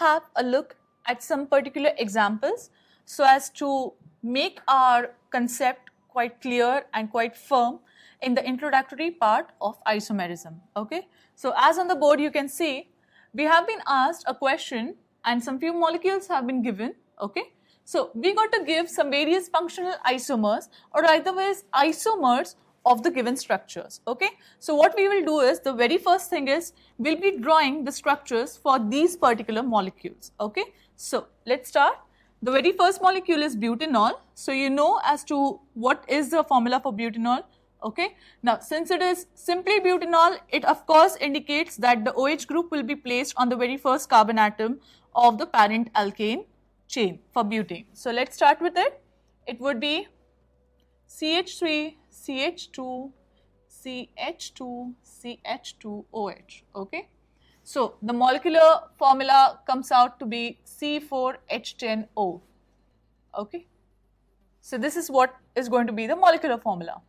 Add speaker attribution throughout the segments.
Speaker 1: have a look at some particular examples so as to make our concept quite clear and quite firm in the introductory part of isomerism. Okay, so as on the board you can see, we have been asked a question and some few molecules have been given. Okay, so we got to give some various functional isomers or otherwise isomers of the given structures. Okay, so what we will do is, the very first thing is we'll be drawing the structures for these particular molecules. Okay, so let's start. The very first molecule is butanol. So you know as to what is the formula for butanol. Okay, now since it is simply butanol, it of course indicates that the OH group will be placed on the very first carbon atom of the parent alkane chain for butane. So let's start with it. It would be CH3, CH2, CH2, CH2OH. Okay, so the molecular formula comes out to be C4H10O. Okay, so this is what is going to be the molecular formula.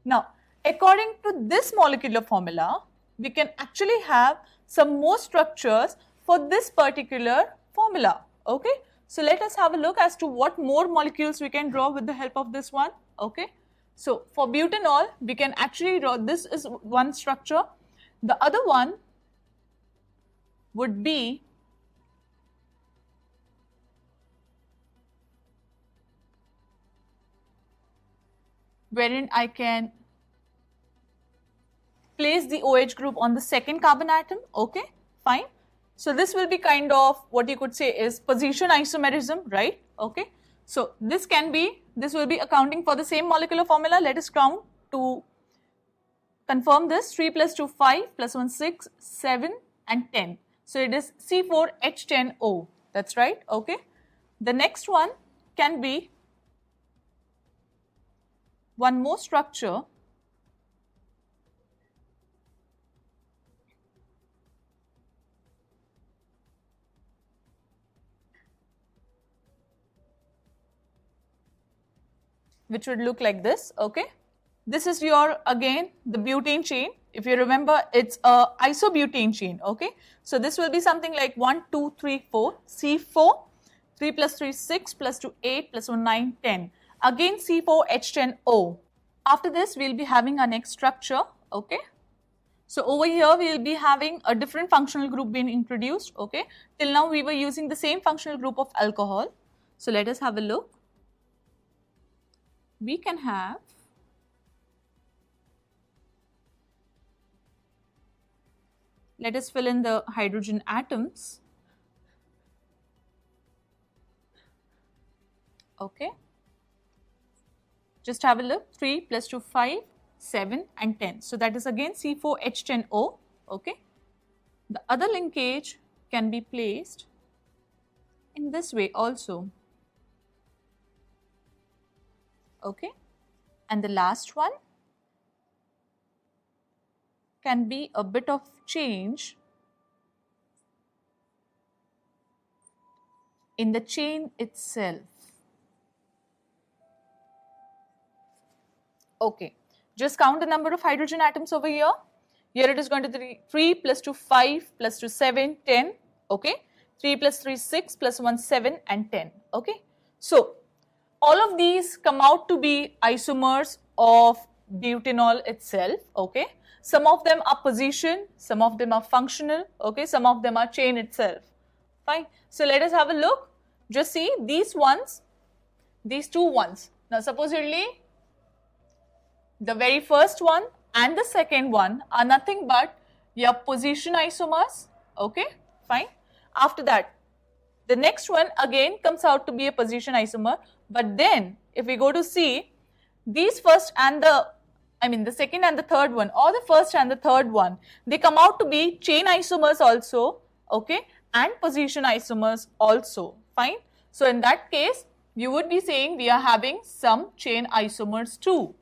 Speaker 1: Now, according to this molecular formula, we can actually have some more structures for this particular formula. Okay, so let us have a look as to what more molecules we can draw with the help of this one. Okay, so for butanol, we can actually draw, this is one structure. The other one would be wherein I can place the OH group on the second carbon atom. Okay, fine. So this will be kind of what you could say is position isomerism, right? Okay, so this will be accounting for the same molecular formula. Let us count to confirm this. 3 plus 2, 5, plus 1, 6, 7 and 10. So it is C4H10O, that's right. Okay, the next one can be one more structure which would look like this. Okay, this is your, again, the butane chain. If you remember, it's a isobutane chain. Okay, so this will be something like 1, 2, 3, 4, C4, 3 plus 3, 6, plus 2, 8, plus 1, 9, 10. Again C4H10O. After this, we'll be having our next structure. Okay, so over here we'll be having a different functional group being introduced. Okay, till now we were using the same functional group of alcohol. So let us have a look. We can have let us fill in the hydrogen atoms. Okay, just have a look. 3 plus 2, 5, 7 and 10. So that is again C4H10O. Okay, the other linkage can be placed in this way also. Okay, and the last one can be a bit of change in the chain itself. Okay, just count the number of hydrogen atoms over here. Here it is going to be 3 plus 2, 5, plus 2, 7, 10. Okay, 3 plus 3, 6, plus 1, 7 and 10. Okay, so all of these come out to be isomers of butanol itself. Okay, some of them are position, some of them are functional. Okay, some of them are chain itself. Fine. So let us have a look. Just see these ones, these two ones. Now supposedly the very first one and the second one are nothing but your position isomers. Okay, fine. After that, the next one again comes out to be a position isomer. But then if we go to see these first and the second and the third one, or the first and the third one, they come out to be chain isomers also. Okay, and position isomers also. Fine. So in that case, you would be saying we are having some chain isomers too.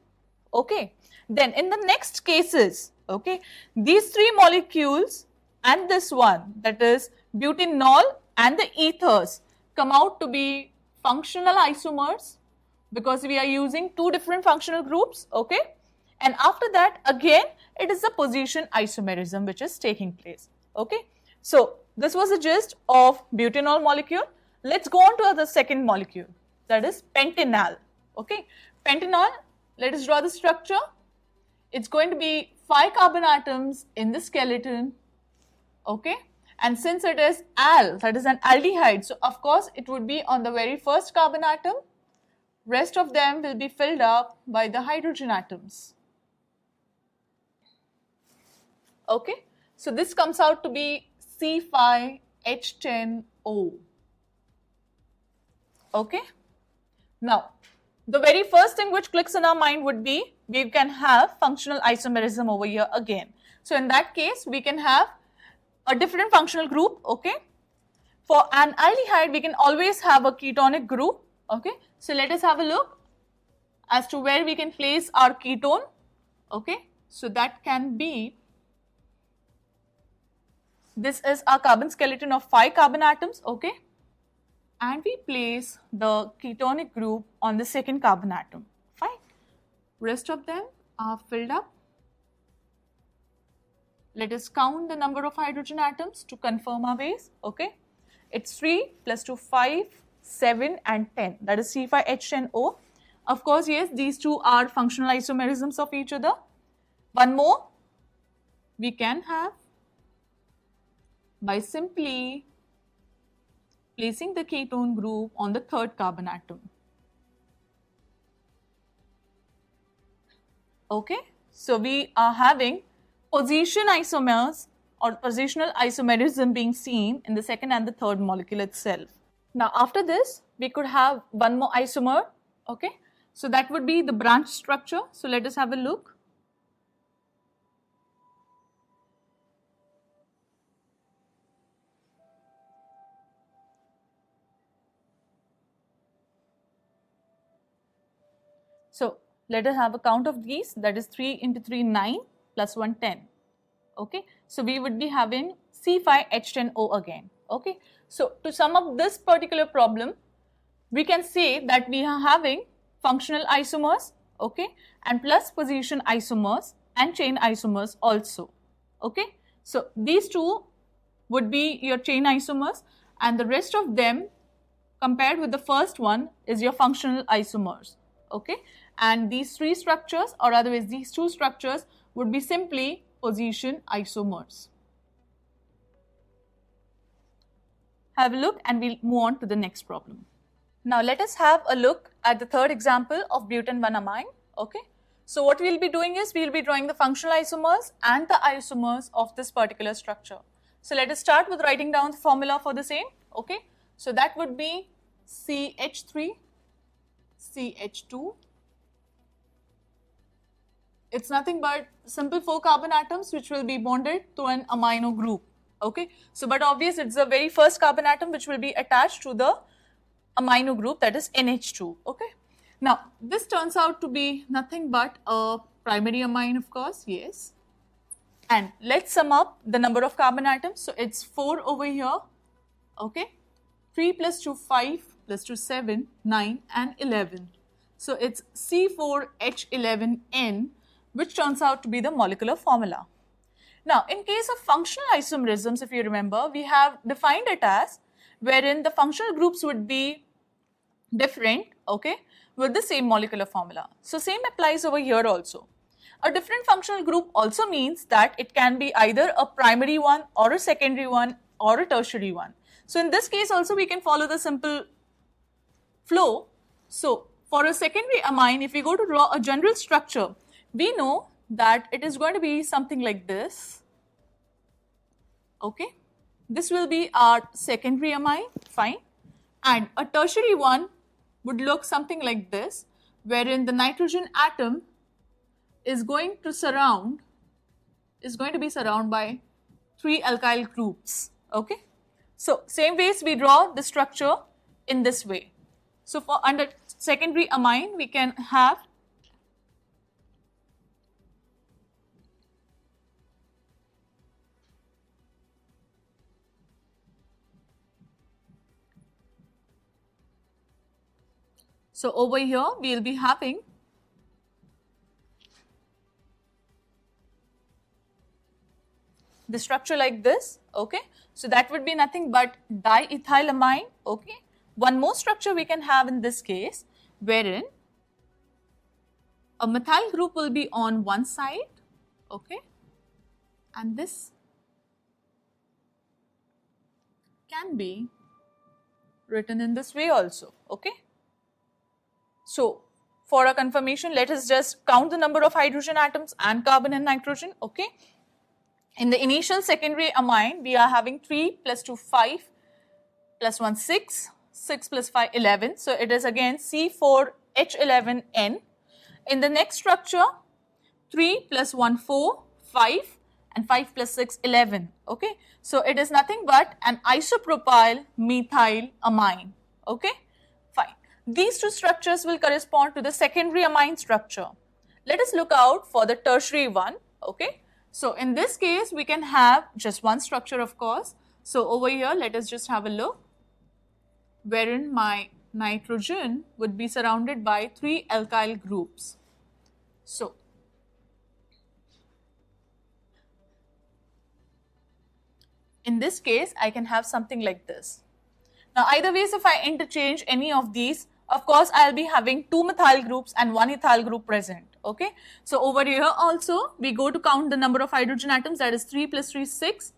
Speaker 1: Okay, then in the next cases, okay, these three molecules and this one, that is butanol and the ethers, come out to be functional isomers because we are using two different functional groups. Okay, and after that again it is the position isomerism which is taking place. Okay, so this was the gist of butanol molecule. Let's go on to the second molecule, that is pentanal. Okay, pentanol, let us draw the structure. It's going to be 5 carbon atoms in the skeleton. Okay, and since it is al, that is an aldehyde, so of course it would be on the very first carbon atom. Rest of them will be filled up by the hydrogen atoms. Okay, so this comes out to be C5H10O. Okay, now the very first thing which clicks in our mind would be we can have functional isomerism over here again. So in that case, we can have a different functional group. Okay, for an aldehyde, we can always have a ketonic group. Okay, so let us have a look as to where we can place our ketone. Okay, so that can be, this is our carbon skeleton of 5 carbon atoms. Okay, and we place the ketonic group on the second carbon atom. Fine, rest of them are filled up. Let us count the number of hydrogen atoms to confirm our base. Okay, it's 3 plus 2, 5, 7 and 10, that is C5H10O. Of course, yes, these two are functional isomerisms of each other. One more we can have by simply placing the ketone group on the third carbon atom. Okay, so we are having position isomers or positional isomerism being seen in the second and the third molecule itself. Now after this, we could have one more isomer. Okay, so that would be the branch structure. So let us have a look. So let us have a count of these, that is 3 into 3, 9 plus 1, 10. Okay, so we would be having C5H10O again. Okay, so to sum up this particular problem, we can say that we are having functional isomers, okay, and plus position isomers and chain isomers also. Okay, so these two would be your chain isomers, and the rest of them compared with the first one is your functional isomers. Okay, and these three structures, or otherwise these two structures, would be simply position isomers. Have a look and we'll move on to the next problem. Now let us have a look at the third example of butane 1-amine. Okay, so what we'll be doing is we'll be drawing the functional isomers and the isomers of this particular structure. So let us start with writing down the formula for the same. Okay, so that would be CH3, CH2. It's nothing but simple 4 carbon atoms which will be bonded to an amino group. Okay, so but obvious it's the very first carbon atom which will be attached to the amino group, that is NH2. Okay, now this turns out to be nothing but a primary amine, of course, yes. And let's sum up the number of carbon atoms. So it's 4 over here. Okay, 3 plus 2, 5 plus 2, 7, 9 and 11. So it's C4H11N, which turns out to be the molecular formula. Now, in case of functional isomerisms, if you remember, we have defined it as wherein the functional groups would be different, okay, with the same molecular formula. So, same applies over here also. A different functional group also means that it can be either a primary one or a secondary one or a tertiary one. So, in this case also we can follow the simple flow. So, for a secondary amine, if we go to draw a general structure, we know that it is going to be something like this. Okay, this will be our secondary amine, fine, and a tertiary one would look something like this, wherein the nitrogen atom is going to be surrounded by 3 alkyl groups. Okay, so same ways we draw the structure in this way. So for under secondary amine we can have so over here we will be having the structure like this. okay. So that would be nothing but diethylamine, okay. One more structure we can have in this case, wherein a methyl group will be on one side, okay, and this can be written in this way also, okay. So for a confirmation, let us just count the number of hydrogen atoms and carbon and nitrogen, okay. In the initial secondary amine, we are having 3 plus 2, 5, plus 1, 6, 6 plus 5, 11. So it is again C4H11N. In the next structure, 3 plus 1, 4, 5, and 5 plus 6, 11, okay. So it is nothing but an isopropyl methyl amine, okay. Fine. These two structures will correspond to the secondary amine structure. Let us look out for the tertiary one, okay. So in this case, we can have just one structure, of course. So over here, let us just have a look, wherein my nitrogen would be surrounded by 3 alkyl groups. So in this case, I can have something like this. Now either ways, if I interchange any of these, of course, I'll be having 2 methyl groups and 1 ethyl group present, okay. So over here also, we go to count the number of hydrogen atoms, that is 3 plus 3, 6,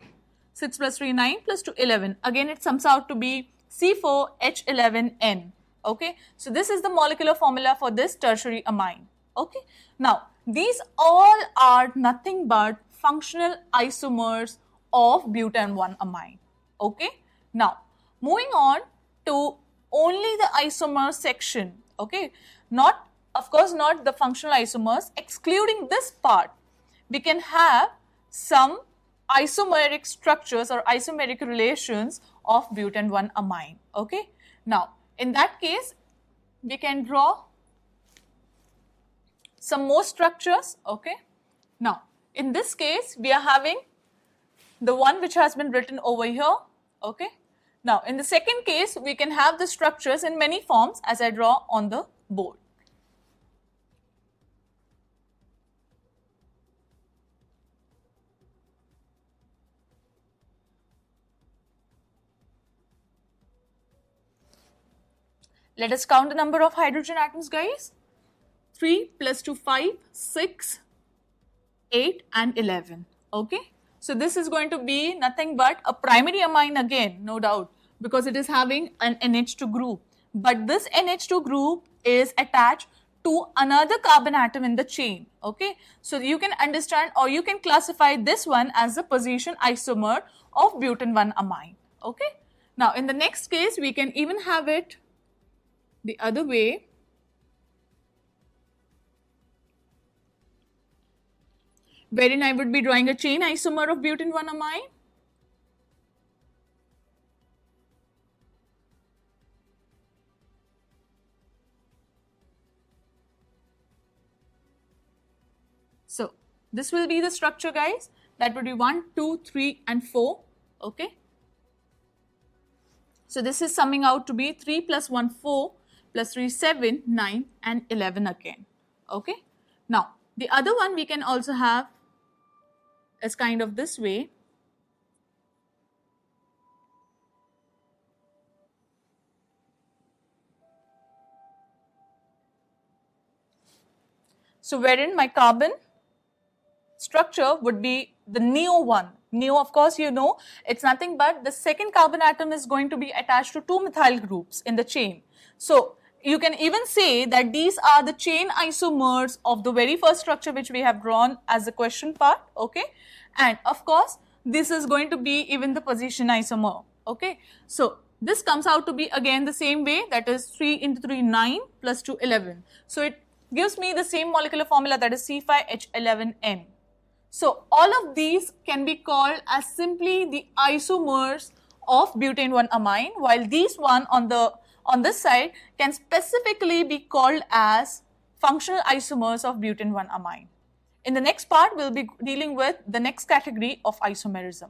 Speaker 1: 6 plus 3, 9, plus 2, 11. Again, it sums out to be C4H11N, okay. So this is the molecular formula for this tertiary amine, okay. Now, these all are nothing but functional isomers of butane 1 amine, okay. Now, moving on to only the isomer section, okay, not, of course, not the functional isomers. Excluding this part, we can have some isomeric structures or isomeric relations of butane 1 amine, okay. Now, in that case, we can draw some more structures, okay. Now, in this case, we are having the one which has been written over here, okay. Now, in the second case, we can have the structures in many forms as I draw on the board. Let us count the number of hydrogen atoms, guys. 3 plus 2, 5, 6, 8 and 11, okay. So this is going to be nothing but a primary amine again, no doubt, because it is having an NH2 group. But this NH2 group is attached to another carbon atom in the chain, okay. So you can understand, or you can classify this one as the position isomer of butane 1 amine, okay. Now, in the next case, we can even have it the other way. Wherein I would be drawing a chain isomer of butane 1 amine. So this will be the structure, guys. That would be 1, 2, 3 and 4, okay. So this is summing out to be 3 plus 1, 4, plus 3, 7, 9 and 11 again, okay. Now, the other one we can also have as kind of this way. So wherein my carbon structure would be the neo one. Neo, of course, you know, it's nothing but the second carbon atom is going to be attached to 2 methyl groups in the chain. So you can even say that these are the chain isomers of the very first structure which we have drawn as the question part, okay. And of course, this is going to be even the position isomer, okay. So this comes out to be again the same way, that is 3 into 3, 9 plus 2, 11. So it gives me the same molecular formula, that is C5H11N. So all of these can be called as simply the isomers of butane 1 amine, while these one on this side can specifically be called as functional isomers of butane 1 amine. In the next part, we'll be dealing with the next category of isomerism.